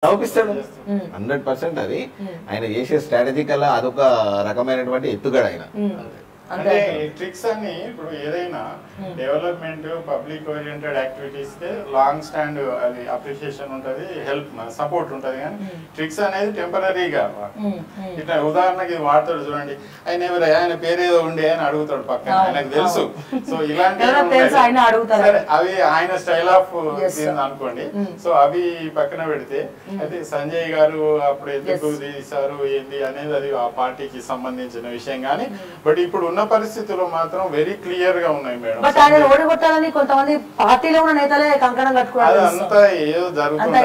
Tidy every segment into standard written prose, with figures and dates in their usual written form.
నవ్విస్తాడు 100%. అది ఆయన చేసే స్ట్రాటజికల్ అదొక రకమైనటువంటి ఎత్తుగడ ఆయన. అంటే ట్రిక్స్ అన్ని ఇప్పుడు ఏదైనా డెవలప్మెంట్ పబ్లిక్ ఓరియంటెడ్ యాక్టివిటీస్ కి లాంగ్ స్టాండ్ అది అప్రిషియేషన్ ఉంటది, హెల్ప్ సపోర్ట్ ఉంటది. కానీ ట్రిక్స్ అనేది టెంపరీగా ఇట్లా ఉదాహరణకి ఇది వాడతాడు చూడండి, ఆయన ఎవరు ఆయన పేరేదో ఉండి అని అడుగుతాడు పక్కన, ఆయనకు తెలుసు. సో ఇలాంటి అవి ఆయన స్టైల్ ఆఫ్ అనుకోండి. సో అవి పక్కన పెడితే అయితే సంజయ్ గారు అప్పుడు ఎందుకు తీశారు ఏంటి అనేది అది ఆ పార్టీకి సంబంధించిన విషయం. కానీ బట్ ఇప్పుడు ఉన్న పరిస్థితుల్లో మాత్రం వెరీ క్లియర్ గా ఉన్నాయి మేడం. కొంతమంది పార్టీలో ఉన్న నేతలే కంకణం కట్టుకోవాలి, అదంతా ఏదో జరుగుతుంది,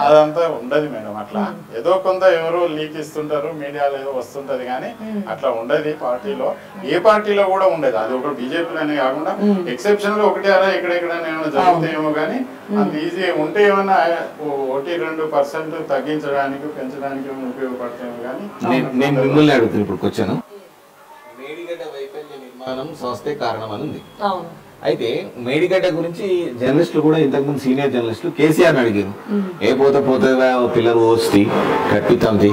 అదంతా ఉండదు మేడం. అట్లా ఏదో కొంత ఎవరో లీక్ ఇస్తుంటారు, మీడియాలో ఏదో వస్తుంటది, కానీ అట్లా ఉండదు పార్టీలో. ఏ పార్టీలో కూడా ఉండదు. అది ఒక బీజేపీలోనే కాకుండా ఎక్సెప్షన్ గా ఒకటి అలా ఎక్కడెక్కడైనా ఏమైనా జరుగుతాయేమో, కానీ అంత ఈజీ ఉంటే ఏమన్నా 1-2% తగ్గించడానికి పెంచడానికి ఉపయోగపడతాయేమో. కానీ నేను మిమ్మల్ని అడుగుతాను ఇప్పుడు క్వశ్చన్, మేడిగడ్డ వైఫల్య నిర్మాణం సంస్థే కారణం అని ఉంది. అయితే మేడిగడ్డ గురించి జర్నలిస్టులు కూడా ఇంతకుముందు సీనియర్ జర్నలిస్టులు కేసీఆర్ అడిగారు, ఏ పోతే పిల్లలు ఓస్తి కట్టితాంది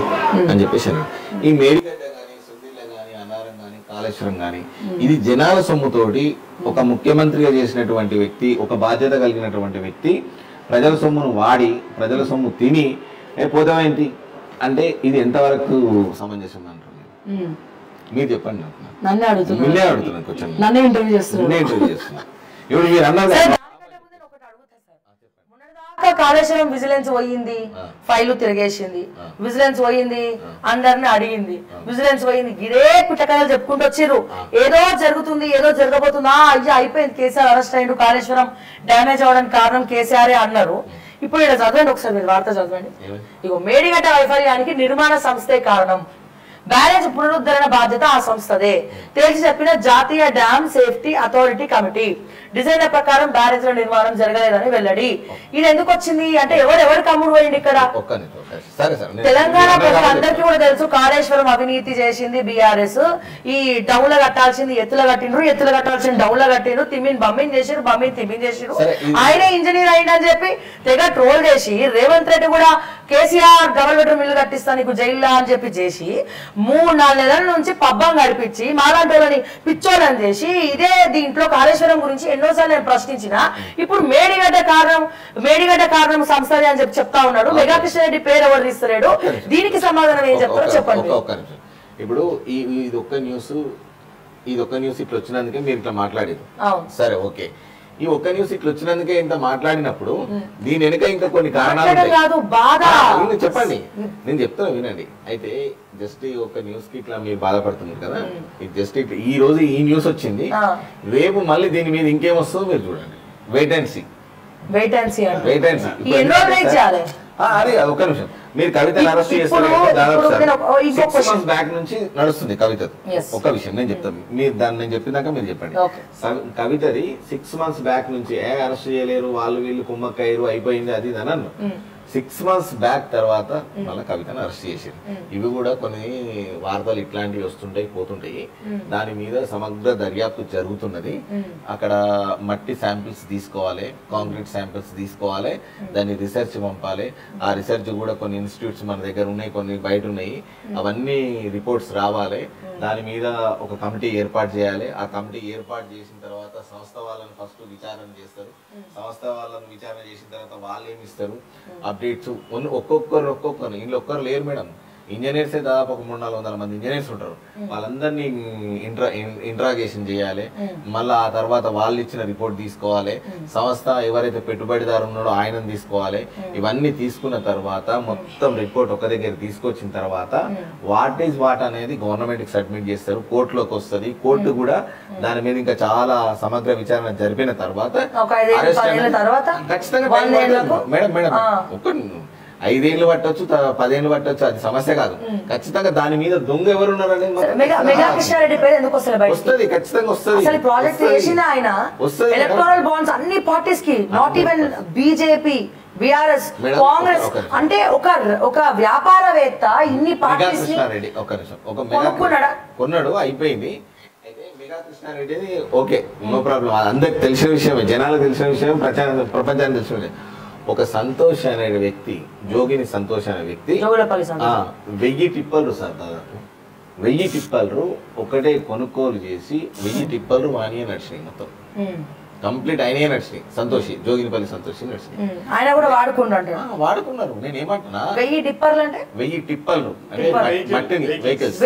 అని చెప్పేసి అన్నాడు. ఈ మేడిగడ్డ కానీ సుందిల్ల కానీ అన్నారం కానీ కాళేశ్వరం కానీ ఇది జనాల సొమ్ముతోటి ఒక ముఖ్యమంత్రిగా చేసినటువంటి వ్యక్తి, ఒక బాధ్యత కలిగినటువంటి వ్యక్తి ప్రజల సొమ్మును వాడి ప్రజల సొమ్ము తిని పోతామేంటి అంటే ఇది ఎంతవరకు సమంజసం అంటారు? మీరు చెప్పండి. నన్నే అడుగుతున్నాను క్వశ్చన్, నన్నే ఇంటర్వ్యూ చేస్తున్నా. ఇప్పుడు మీరు అన్నారు కాళేశ్వరం విజిలెన్స్ పోయింది, ఫైలు తిరిగేసింది, విజిలెన్స్ పోయింది, అందరిని అడిగింది, విజిలెన్స్ పోయింది, ఇదే పిట్టకథలు చెప్పుకుంటూ వచ్చిర్రు. ఏదో జరుగుతుంది, ఏదో జరగబోతుందా, అయ్యా అయిపోయింది, కేసీఆర్ అరెస్ట్ అయ్యిండు, కాళేశ్వరం డ్యామేజ్ అవడానికి కారణం కేసీఆర్ అన్నారు. ఇప్పుడు ఇక్కడ చదవండి ఒకసారి, మీరు వార్త చదవండి. ఇగో మేడిగడ్డ వైఫల్యానికి నిర్మాణ సంస్థే కారణం, బ్యారేజ్ పునరుద్ధరణ బాధ్యత ఆ సంస్థదే తేల్చి చెప్పిన జాతీయ dam safety authority committee. Designer ప్రకారం బ్యారేజ్ల నిర్మాణం జరగలేదని వెల్లడి. ఇది ఎందుకు వచ్చింది అంటే ఎవరికి అమ్ముడు పోయింది ఇక్కడ? తెలంగాణ ప్రజలందరికీ కూడా తెలుసు కాళేశ్వరం అవినీతి చేసింది బీఆర్ఎస్. ఈ డౌన్ల కట్టాల్సింది ఎత్తుల కట్టిండ్రు, ఎత్తుల కట్టాల్సిన డౌన్ల కట్టిండ్రు, తిమ్మిని బమ్మిని చేసిరు, బమ్మిని తిమ్మిని చేసిరు. ఆయనే ఇంజనీర్ అయిందని చెప్పి తెగ ట్రోల్ చేసి రేవంత్ రెడ్డి కూడా కేసీఆర్ డబల్ బెడ్రూమ్ ఇల్లు కట్టిస్తా నీకు జైల్లో అని చెప్పి చేసి 3-4 నెలల నుంచి పబ్బం గడిపించి మాలాంటి వాళ్ళని పిచ్చోళ్ళని చేసి ఇదే దీంట్లో కాళేశ్వరం గురించి ఎన్నోసార్లు నేను ప్రశ్నించిన. ఇప్పుడు మేడిగడ్డ కారణం సంస్థ అని చెప్పి చెప్తా ఉన్నాడు. మెగా కృష్ణారెడ్డి పేరు ఎవరు తీస్తలేడు, దీనికి సమాధానం ఏం చెప్తారో చెప్పండి. ఇప్పుడు ఇది ఒక్క న్యూస్ ఇట్లా వచ్చినందుకే మీరు ఇట్లా మాట్లాడేది సరే, ఓకే. ఈ ఒక్క న్యూస్ ఇట్లా వచ్చినందుకే ఇంత మాట్లాడినప్పుడు దీని వెనుక ఇంకా కొన్ని కారణాలు చెప్పండి, నేను చెప్తాను వినండి. అయితే జస్ట్ ఈ ఒక్క న్యూస్ కి ఇట్లా మీరు బాధపడుతున్నారు కదా, జస్ట్ ఈ రోజు ఈ న్యూస్ వచ్చింది, రేపు మళ్ళీ దీని మీద ఇంకేం వస్తుందో మీరు చూడండి. Wait and see. అదే ఒక్క నిమిషం, మీరు కవితను అరెస్ట్ చేస్తారు దాదాపు 6 months బ్యాక్ నుంచి నడుస్తుంది కవిత. ఒక్క విషయం నేను చెప్తాను, మీరు దాన్ని నేను చెప్పినాక మీరు చెప్పండి. కవితది 6 months బ్యాక్ నుంచి అరెస్ట్ చేయలేరు, వాళ్ళు వీళ్ళు కుమ్మక్కయ్యారు, అయిపోయింది అది ఇది అని అన్నారు. 6 months బ్యాక్ తర్వాత మళ్ళీ కవితను అరెస్ట్ చేశారు. ఇవి కూడా కొన్ని వార్తలు ఇట్లాంటివి వస్తుంటాయి పోతుంటాయి. దాని మీద సమగ్ర దర్యాప్తు జరుగుతున్నది. అక్కడ మట్టి శాంపిల్స్ తీసుకోవాలి, కాంక్రీట్ శాంపిల్స్ తీసుకోవాలి, దాన్ని రీసెర్చ్ పంపాలి. ఆ రీసెర్చ్ కూడా కొన్ని ఇన్స్టిట్యూట్స్ మన దగ్గర ఉన్నాయి, కొన్ని బయట ఉన్నాయి. అవన్నీ రిపోర్ట్స్ రావాలి. దాని మీద ఒక కమిటీ ఏర్పాటు చేయాలి. ఆ కమిటీ ఏర్పాటు చేసిన తర్వాత సంస్థ వాళ్ళని ఫస్ట్ విచారణ చేస్తారు. సంస్థ వాళ్ళని విచారణ చేసిన తర్వాత వాళ్ళు ఏమి ఇస్తారు అప్డేట్స్. ఒక్కొక్కరు ఇంట్లో ఒక్కరు లేరు మేడం, ఇంజనీర్సే దాదాపు ఒక 300-400 మంది ఇంజనీర్స్ ఉంటారు. వాళ్ళందరినీ ఇంట్రాగేషన్ చేయాలి. మళ్ళీ ఆ తర్వాత వాళ్ళు ఇచ్చిన రిపోర్ట్ తీసుకోవాలి. సంస్థ ఎవరైతే పెట్టుబడిదారు ఉన్నాడో ఆయనను తీసుకోవాలి. ఇవన్నీ తీసుకున్న తర్వాత మొత్తం రిపోర్ట్ ఒక దగ్గర తీసుకొచ్చిన తర్వాత వాట్ ఈజ్ వాట్ అనేది గవర్నమెంట్ కి సబ్మిట్ చేస్తారు. కోర్టులోకి వస్తుంది. కోర్టు కూడా దాని మీద ఇంకా చాలా సమగ్ర విచారణ జరిపిన తర్వాత ఖచ్చితంగా మేడం ఒక 5 ఏళ్ళు పట్టొచ్చు, 10 ఏళ్ళు పట్టొచ్చు, అది సమస్య కాదు. ఖచ్చితంగా దాని మీద దొంగ ఎవరు ఉన్నారని వస్తుంది, ఖచ్చితంగా వస్తుంది. ప్రాజెక్ట్ చేసిన ఆయన ఎలక్టోరల్ బాండ్స్ అన్ని పార్టీస్ కి, not even BJP, BRS, Congress, అంటే ఒక వ్యాపారవేత్త ఇన్ని పార్టీస్ కొన్నాడు, అయిపోయింది. Megha Krishna Reddy okay, no problem, అందరికి తెలిసిన విషయమే, జనాలకు తెలిసిన విషయం, ప్రపంచానికి తెలిసిన విషయం. ఒక సంతోష్ అనే వ్యక్తి, జోగిని సంతోష్ అనే వ్యక్తి 1000 టిప్పర్లు సార్, దాదాపు 1000 టిప్పర్లు ఒకటే కొనుగోలు చేసి 1000 టిప్పర్లు వాణి నడిచినాయి మొత్తం కంప్లీట్. ఆయనే నడిచినాయి, సంతోషి, జోగినిపల్లి సంతోషి నడిచినాయి. ఆయన కూడా వాడుకున్నారు. నేను ఏమంటున్నా, 1000 టిప్పర్లు అంటే 1000 టిప్పర్లు అంటే మట్టిని వెహికల్స్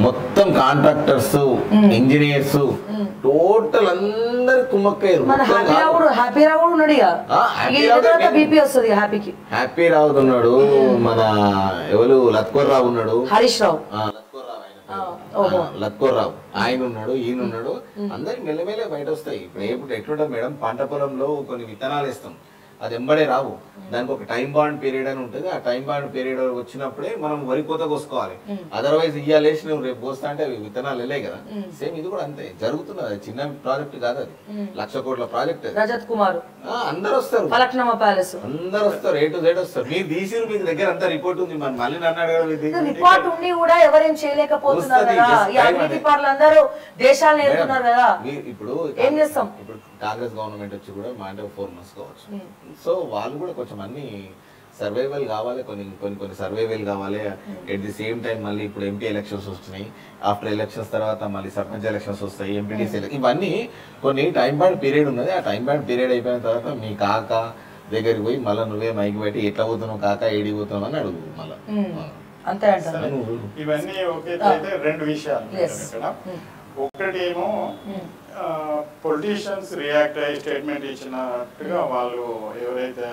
మొత్తం కాంట్రాక్టర్స్, ఇంజనీర్స్ టోటల్ అందరు కుమ్మక్కయ్యారు. హ్యాపీ రావు ఉన్నాడు, మన ఎవరు లత్కోర్ రావు ఉన్నాడు, హరీష్ రావు, లత్కోర్ రావు ఆయన ఉన్నాడు, ఈయన ఉన్నాడు. అందరికి మెల్లమెల్ల బయట వస్తాయి. ఇప్పుడు ఎట్లుంటుంది మేడం, పంట పొలంలో కొన్ని విత్తనాలు వేస్తాం, అది ఎంబడే రావు, దానికి ఒక టైం బాండ్ పీరియడ్ అని ఉంటుంది. ఆ టైం బాండ్ పీరియడ్ వచ్చినప్పుడే మనం వరి కోత కోసుకోవాలి. అదర్వైజ్ ఇయ్యాలేసి నువ్వు రేపు కోస్తా అంటే అవి విత్తనాలు వెళ్ళాయి కదా. సేమ్ ఇది కూడా అంతే జరుగుతున్నది. అది చిన్న ప్రాజెక్ట్ కాదు, అది 1,00,000 కోట్ల ప్రాజెక్ట్. రజత్ కుమార్ అందరు వస్తారు, అందరు వస్తారు, A to Z వస్తారు. మీరు తీసిరు, మీకు దగ్గర అంతా రిపోర్ట్ ఉంది. మన మళ్ళీ అన్నాడు కదా, రిపోర్ట్ ఉండి కూడా ఎవరేం చేయలేకపోతున్నారు కదా. దేశాలను వెళ్తున్నారు కదా. ఇప్పుడు ఏం చేస్తాం, ఇప్పుడు కాంగ్రెస్ గవర్నమెంట్ వచ్చి కూడా మా 4 months కావచ్చు. సో వాళ్ళు కూడా కొంచెం అన్ని సర్వైవల్ కావాలి, కొన్ని సర్వైవల్ కావాలి. ఎట్ ది సేమ్ టైం మళ్ళీ ఇప్పుడు ఎంపీ ఎలక్షన్స్ వస్తున్నాయి, ఆఫ్టర్ ఎలక్షన్స్ తర్వాత మళ్ళీ సర్పంచ్ ఎలక్షన్స్ వస్తాయి, ఎంపీటీసీ ఎలక్షన్, ఇవన్నీ కొన్ని టైం బాండ్ పీరియడ్ ఉన్నది. ఆ టైం బాండ్ పీరియడ్ అయిపోయిన తర్వాత మీ కాక దగ్గరికి పోయి మళ్ళీ నువ్వే మైకి పెట్టి ఎట్లా పోతున్నావు కాక, ఏడి పోతున్నావు అని అడుగు మళ్ళీ. అంతే అంటారు. ఇవన్నీ ఒకే రెండు విషయాలు ఇక్కడ. ఒకటేమో పొలిటీషియన్స్ రియాక్ట్ అయ్యి స్టేట్మెంట్ ఇచ్చినట్టుగా వాళ్ళు ఎవరైతే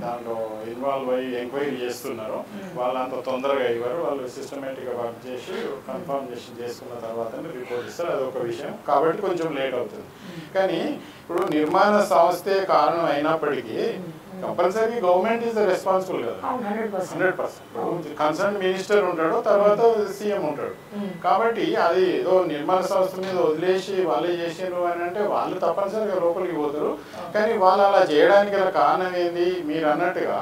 దాంట్లో ఇన్వాల్వ్ అయ్యి ఎంక్వైరీ చేస్తున్నారో వాళ్ళు అంత తొందరగా ఇవ్వరు. వాళ్ళు సిస్టమేటిక్గా వర్క్ చేసి కన్ఫర్మేషన్ చేసుకున్న తర్వాత రిపోర్ట్ ఇస్తారు. అదొక విషయం, కాబట్టి కొంచెం లేట్ అవుతుంది. కానీ ఇప్పుడు నిర్మాణ సంస్థే కారణం అయినప్పటికీ compulsory government is the responsible కదా, 100%. కన్సర్న్ మినిస్టర్ ఉంటాడు, తర్వాత సీఎం ఉంటాడు. కాబట్టి అది ఏదో నిర్మాణ సంస్థ మీద వదిలేసి వాళ్ళే చేసినారు అని అంటే వాళ్ళు తప్పనిసరిగా లోపలికి పోతారు. కానీ వాళ్ళు అలా చేయడానికి గల కారణం ఏంది, మీరు అన్నట్టుగా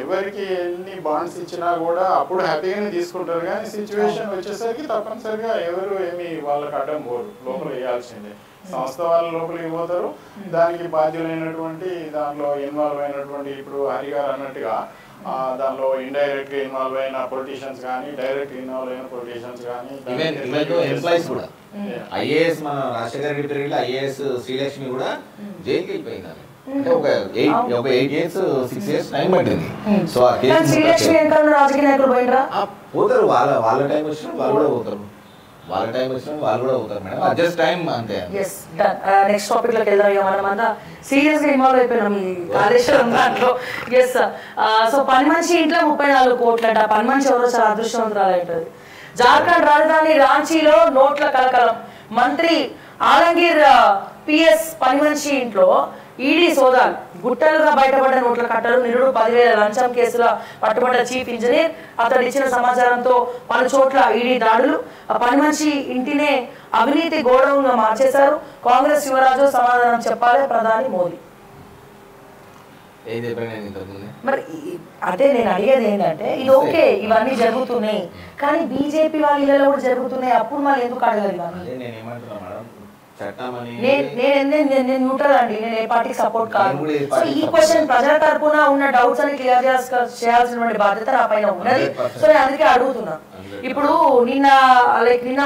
ఎవరికి ఎన్ని బాండ్స్ ఇచ్చినా కూడా అప్పుడు హ్యాపీగానే తీసుకుంటారు. కానీ సిచ్యువేషన్ వచ్చేసరికి తప్పనిసరిగా ఎవరు ఏమి వాళ్ళకి అడ్డం పోరు, లోపల వేయాల్సిందే. సంస్థ వాళ్ళు లోపలికి పోతారు. దానికి బాధ్యులైనటువంటి దాంట్లో ఇన్వాల్వ్ అయినటువంటి ఇప్పుడు హరి గారు అన్నట్టుగా దానిలో ఇండైరెక్ట్ గా ఇన్వాల్వ్ అయిన పొలిటీషియన్స్ కానీ, డైరెక్ట్ ఇన్వాల్వ్ అయిన పొలిటీషియన్స్ కానీ, ఎంప్లాయీస్ కూడా, ఐఏఎస్ మన రాజశేఖర రెడ్డి పేరు ఐఏఎస్ శ్రీలక్ష్మి కూడా జైలుకి వెళ్ళిపోయింది. అంటే ఒక 8 years 6 years టైం పట్టింది. సో ఆ పోతారు, వాళ్ళ టైం వచ్చిన వాళ్ళు కూడా పోతారు, వాళ్ళ టైం వచ్చిన వాళ్ళు కూడా అవుతారు మేడం. అడ్జస్ట్ టైం అంతే. నెక్స్ట్ టాపిక్ లోకి వెళ్దాం. మనం అంతా సీరియస్ గా ఇన్వాల్వ్ అయిపోయినాం ఈ కాళేశ్వరం దాంట్లో. సో పని మనిషి ఇంట్లో 34 కోట్లట. పని మనిషి ఎవరో చాలా అదృష్టవంతురాలు ఉంటుంది. జార్ఖండ్ రాజధాని రాంచీలో నోట్ల కలకలం. మంత్రి ఆలంగీర్ పిఎస్ పని మనిషి ఇంట్లో ఈడీ సోదాలు. గుట్టలుగా బయటపడ్డ నోట్ల కట్టలు, నిరుడు 10,000 లంచం కేసులో పట్టుబడ్డ చీఫ్ ఇంజనీర్. అతడు ఇచ్చిన సమాచారంతో పలు చోట్ల ఈడీ దాడులు. పని మనిషి ఇంటినే అవినీతి గోడౌన్గా మార్చేశారు. కాంగ్రెస్ యువరాజు సమాధానం చెప్పాలి ప్రధాని మోదీ. మరి అదే నేను అడిగేది ఏంటంటే, ఇది ఓకే ఇవన్నీ జరుగుతున్నాయి, కానీ బీజేపీ వాళ్ళ ఇళ్ళలో కూడా జరుగుతున్నాయి. అప్పుడు మళ్ళీ ఎందుకు అడగాలి ఇవన్నీ? నేను న్యూట్రల్ అండి, నేను ఏ పార్టీకి సపోర్ట్ కాదు. సో ఈ క్వశ్చన్ ప్రజల తరపున ఉన్న డౌట్స్ అని క్లియర్ చేయాల్సినటువంటి బాధ్యత నా పైన ఉన్నది. సో నేను అందుకే అడుగుతున్నా. ఇప్పుడు నిన్న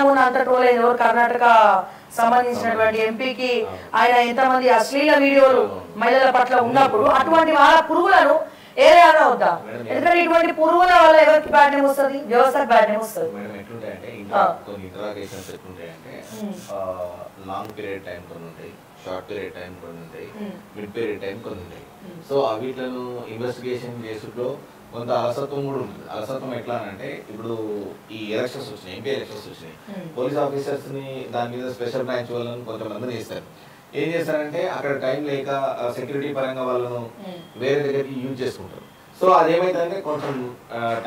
మొన్న అంత ట్రోల్ అయింది ఎవరు, కర్ణాటక సంబంధించినటువంటి ఎంపీకి ఆయన ఎంతమంది అశ్లీల వీడియోలు మహిళల పట్ల ఉన్నప్పుడు అటువంటి వాళ్ళ పురుగులను ఏరేయాలా వద్దా? ఎందుకంటే ఇటువంటి పురుగుల వల్ల ఎవరికి బ్యాడ్ నేమ్ వస్తుంది, వ్యవస్థకు బ్యాడ్ నేమ్ వస్తుంది. లాంగ్ పీరియడ్ టైం కొన్ని ఉంటాయి, షార్ట్ పీరియడ్ టైం కొన్ని ఉంటాయి, మిడ్ పీరియడ్ టైం కొన్ని ఉంటాయి. సో వీటిలను ఇన్వెస్టిగేషన్ చేసులో కొంత అలసత్వం కూడా ఉంటుంది. అలసత్వం ఎట్లా అంటే, ఇప్పుడు ఈ ఎలక్షన్స్ వచ్చినాయి, ఎంపీ ఎలక్షన్స్ వచ్చినాయి, పోలీస్ ఆఫీసర్స్ ని దాని మీద స్పెషల్ బ్రాంచ్ వాళ్ళని కొంతమందిని వేస్తారు. ఏం చేస్తారంటే అక్కడ టైం లేక సెక్యూరిటీ పరంగా వాళ్ళను వేరే దగ్గరికి యూజ్ చేసుకుంటారు. సో అదేమైతుందంటే కొంచెం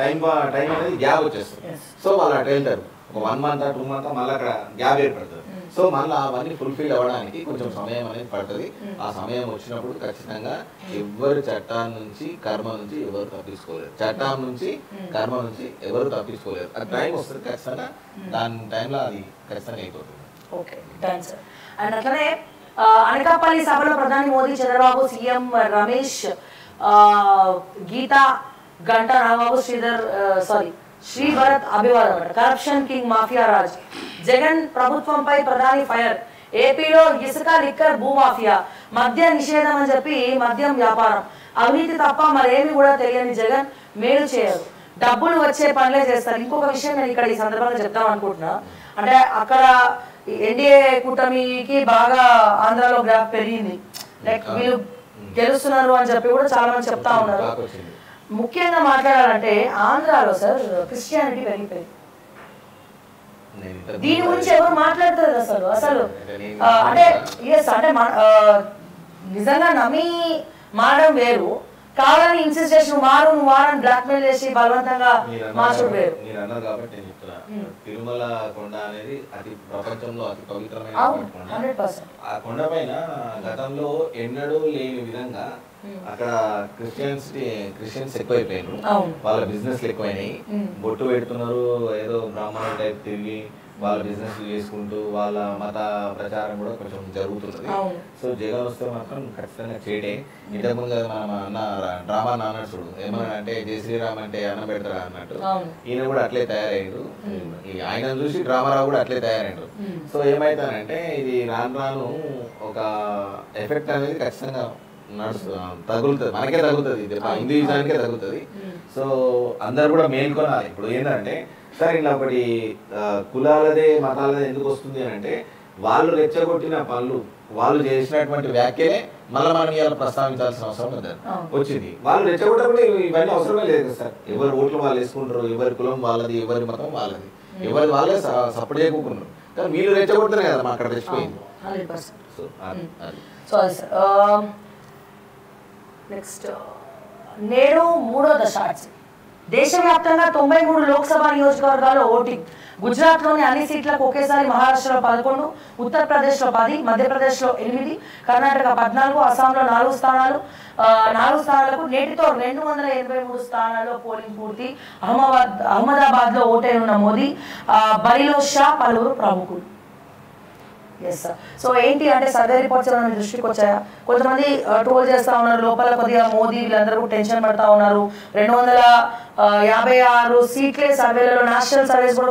టైం అనేది గ్యాప్ వచ్చేస్తుంది. సో వాళ్ళు అటు వెళ్తారు, ఒక 1 month 2 months మళ్ళీ అక్కడ గ్యాప్ ఏర్పడుతుంది. సో మళ్ళీ అవన్నీ ఫుల్ఫిల్ అవ్వడానికి కొంచెం సమయం అనేది పడుతుంది. ఆ సమయం వచ్చినప్పుడు ఖచ్చితంగా ఎవరు చట్టం నుంచి కర్మ నుంచి ఎవరు తప్పించుకోలేరు, చట్టం నుంచి కర్మ నుంచి ఎవరు తప్పించుకోలేరు. అది టైం వస్తుంది ఖచ్చితంగా, దాని టైంలో అది ఖచ్చితంగా అయిపోతుంది. Okay, done sir. అండ్ అట్లనే అనకాపల్లి సభలో ప్రధాని మోదీ, చంద్రబాబు, సీఎం రమేష్, గీతా, గంటా రాంబాబు, శ్రీ భరత్ అభివాదం. Corruption king mafia Raj, Jagan ప్రభుత్వంపై ప్రధాని ఫైర్. ఏపీలో ఇసుక, లిక్కర్, భూమాఫియా, మద్య నిషేధం అని చెప్పి మద్యం వ్యాపారం, అవినీతి తప్ప మరేమి కూడా తెలియని జగన్ మేలు చేయరు, డబ్బులు వచ్చే పనులే చేస్తారు. ఇంకొక విషయం నేను ఇక్కడ ఈ సందర్భంగా చెప్తాం అనుకుంటున్నా, అంటే అక్కడ ఎన్డీఏ కూటమికి బాగా ఆంధ్రాలో గ్రాఫ్ పెరిగింది, లైక్ వీళ్ళు గెలుస్తున్నారు అని చెప్పి కూడా చాలా మంది చెప్తా ఉన్నారు. ముఖ్యంగా మాట్లాడాలంటే ఆంధ్రాలో సార్ క్రిస్టియానిటీ పెరిగిపోయింది. దీని గురించి ఎవరు మాట్లాడతారు అసలు అంటే అంటే నిజంగా నమ్మి మారడం వేరు, కావాలని ఇన్సిస్ట్ చేసి నువ్వు మారని బ్లాక్ మెయిల్ చేసి బలవంతంగా మార్చడం వేరు. మీరు అన్నారు కాబట్టి నేను చెప్తున్నా, తిరుమల కొండ అనేది అతి ప్రపంచంలో అతి పవిత్రమైన కొండ. ఆ కొండ పైన గతంలో ఎన్నడూ లేని విధంగా అక్కడ క్రిస్టియన్స్ ఎక్కువైపోయినారు, వాళ్ళ బిజినెస్లు ఎక్కువైనాయి, బొట్టు పెడుతున్నారు, ఏదో బ్రాహ్మణుల టైప్ తిరిగి వాళ్ళ బిజినెస్ చేసుకుంటూ వాళ్ళ మత ప్రచారం కూడా కొంచెం జరుగుతున్నది. సో జగన్ వస్తే మాత్రం ఖచ్చితంగా చేయడే. ఇంతకుముందు మన అన్న డ్రామా నాన్న చూడు ఏమన్నా అంటే జై శ్రీరామ్ అంటే అన్నం పెడతారా అన్నట్టు ఈయన కూడా అట్లే తయారయ్యారు, ఆయన చూసి డ్రామారావు కూడా అట్లే తయారయ్యారు. సో ఏమైతానంటే ఇది రాను ఒక ఎఫెక్ట్ అనేది ఖచ్చితంగా తగులుతుంది, మనకే తగులుతుంది, హిందూయిజానికే తగులుతుంది. సో అందరు కూడా మేల్కొనాలి. ఇప్పుడు ఏంటంటే సరే ఇలా ఒకటి కులాలదే మతాలదే ఎందుకు వస్తుంది అని అంటే వాళ్ళు రెచ్చగొట్టిన పనులు, వాళ్ళు చేసినటువంటి వ్యాఖ్యలే మళ్ళీ మనం ఇవాళ ప్రస్తావించాల్సిన అవసరం వచ్చింది. వాళ్ళు రెచ్చగొట్టకుండా ఇవన్నీ అవసరమే లేదు కదా సార్. ఎవరి ఓట్లు వాళ్ళు వేసుకుంటారు, ఎవరి కులం వాళ్ళది, ఎవరి మతం వాళ్ళది, ఎవరి వాళ్ళే సపోర్ట్ చేయకుంటున్నారు. కానీ వీళ్ళు రెచ్చగొడుతున్నారు కదా మా అక్కడ రెచ్చిపోయింది. నెక్స్ట్ నేడు 3వ దశాబ్దం దేశవ్యాప్తంగా 93 లోక్సభ నియోజకవర్గాల్లో ఓటింగ్. గుజరాత్లోని అన్ని సీట్లకు ఒకేసారి మహారాష్ట్రలో 11, ఉత్తరప్రదేశ్లో 10, మధ్యప్రదేశ్లో 8, కర్ణాటక 14, అస్సాంలో 4 స్థానాలు. 4 స్థానాలకు నేటితో 283 స్థానాల్లో పోలింగ్ పూర్తి. అహ్మదాబాద్లో ఓటైన మోదీ, బరిలో షా, పలువురు ప్రముఖులు. Yes sir. సో ఏంటి అంటే సర్వే రిపోర్ట్స్ ఏమైనా దృష్టికి వచ్చాయా? కొంతమంది ట్రోల్ చేస్తా ఉన్నారు, లోపల కొద్దిగా మోదీ వీళ్ళందరూ టెన్షన్ పడతా ఉన్నారు. 256 సీట్లే సర్వేలలో, నేషనల్ సర్వేస్ కూడా